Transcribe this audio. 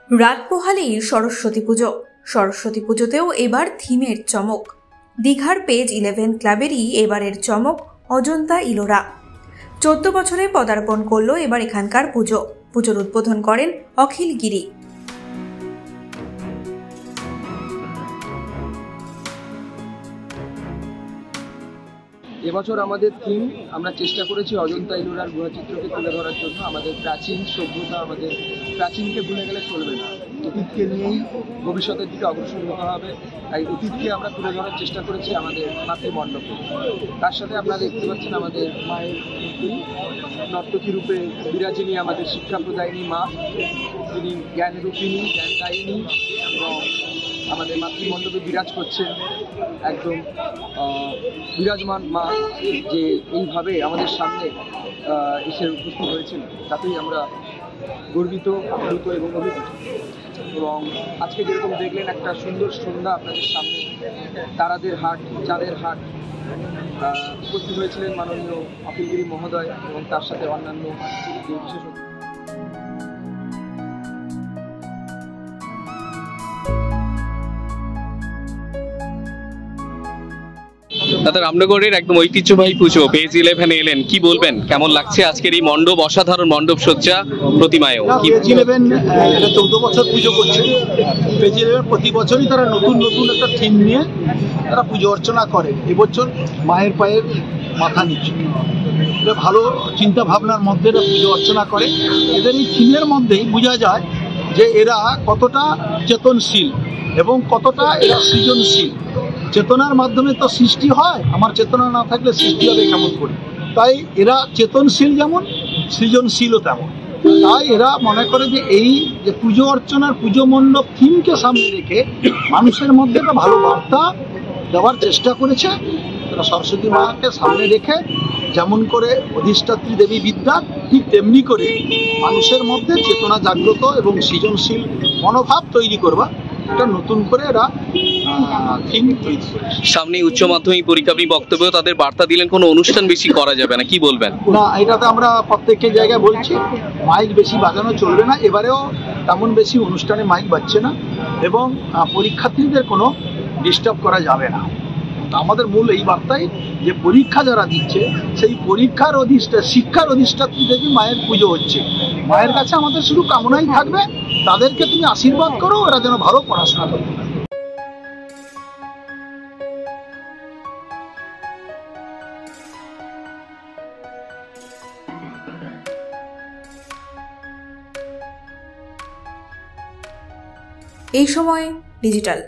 রাত পোহালেই সরস্বতী পুজো। সরস্বতী পুজোতেও এবার থিমের চমক। দীঘার পেজ 11 ক্লাবেরই এবারের চমক অজন্তা ইলোরা। 14 বছরে পদার্পণ করল এবার এখানকার পুজো। পুজোর উদ্বোধন করেন অখিল গিরি। এবছর আমাদের থিম আমরা চেষ্টা করেছি অজন্তা ইলোরার গুহচিত্রকে তুলে ধরার জন্য। আমাদের প্রাচীন সভ্যতা, আমাদের প্রাচীনকে ভুলে গেলে চলবে না। অতীতকে নিয়েই ভবিষ্যতের দিকে অগ্রসর হতে হবে। তাই অতীতকে আমরা তুলে ধরার চেষ্টা করেছি আমাদের মাতৃমণ্ডপে। তার সাথে আপনারা দেখতে পাচ্ছেন আমাদের মায়ের মূর্তি নর্তকী রূপে বিরাজিনী, আমাদের শিক্ষা প্রদায়িনী মা, যিনি জ্ঞানরূপিণী, জ্ঞানদায়িনী, এবং আমাদের মাতৃমণ্ডপে বিরাজ করছেন একদম বিরাজমান মা, যে এইভাবে আমাদের সামনে এসে উপস্থিত হয়েছেন তাতেই আমরা গর্বিত, আপ্লুত এবং অভিভূত। এবং আজকে যেরকম দেখলেন একটা সুন্দর সন্ধ্যা আপনাদের সামনে, তারাদের হাট, চাঁদের হাট, উপস্থিত হয়েছিলেন মাননীয় অখিল গিরি মহোদয় এবং তার সাথে অন্যান্য যে বিশেষজ্ঞ। দাদা, রামনগরের একদম ঐতিহ্যবাহী পুজো পেজ 11 এলেন, কি বলবেন? কেমন লাগছে আজকের এই মণ্ডপ, অসাধারণ মণ্ডপ সজ্জা, প্রতিমায়ও? পেজ 11 এটা 14 বছর পুজো করছে। পেজ 11 প্রতি বছরই তারা নতুন নতুন একটা থিম নিয়ে তারা পুজো অর্চনা করে। এবছর মায়ের পায়ের মাথা নিচু, এটা ভালো চিন্তা ভাবনার মধ্যে এরা পুজো অর্চনা করে। এদের এই থিমের মধ্যেই বোঝা যায় যে এরা কতটা চেতনশীল এবং কতটা এরা সৃজনশীল। চেতনার মাধ্যমে তো সৃষ্টি হয়, আমার চেতনা না থাকলে সৃষ্টি হবে কেমন করে? তাই এরা চেতনশীল যেমন, সৃজনশীলও তেমন। তাই এরা মনে করে যে এই যে পুজো অর্চনার পুজো মণ্ডপ থিমকে সামনে রেখে মানুষের মধ্যে একটা ভালো বার্তা দেওয়ার চেষ্টা করেছে। এরা সরস্বতী মাকে সামনে রেখে যেমন করে অধিষ্ঠাত্রী দেবী বিদ্যা, ঠিক তেমনি করে মানুষের মধ্যে চেতনা জাগ্রত এবং সৃজনশীল মনোভাব তৈরি করবা এটা নতুন করে এরা থিম তৈরি করেছে। সামনে উচ্চ মাধ্যমিক পরীক্ষা, আপনি বক্তব্য তাদের বার্তা দিলেন কোনো অনুষ্ঠান বেশি করা যাবে না, কি বলবেন? না, এটাতে আমরা প্রত্যেকটা জায়গায় বলছি মাইক বেশি বাজানো চলবে না। এবারেও তেমন বেশি অনুষ্ঠানে মাইক বাজছে না এবং পরীক্ষার্থীদের কোনো ডিস্টার্ব করা যাবে না। আমাদের মূল এই বার্তাই যে পরীক্ষা যারা দিচ্ছে সেই পরীক্ষার শিক্ষার অধিষ্ঠাত্রী দেবী মায়ের পুজো হচ্ছে। মায়ের কাছে আমাদের শুধু কামনাই থাকবে তাদেরকে তুমি আশীর্বাদ করো, এরা যেন ভালো পড়াশোনা করে। এই সময় ডিজিটাল।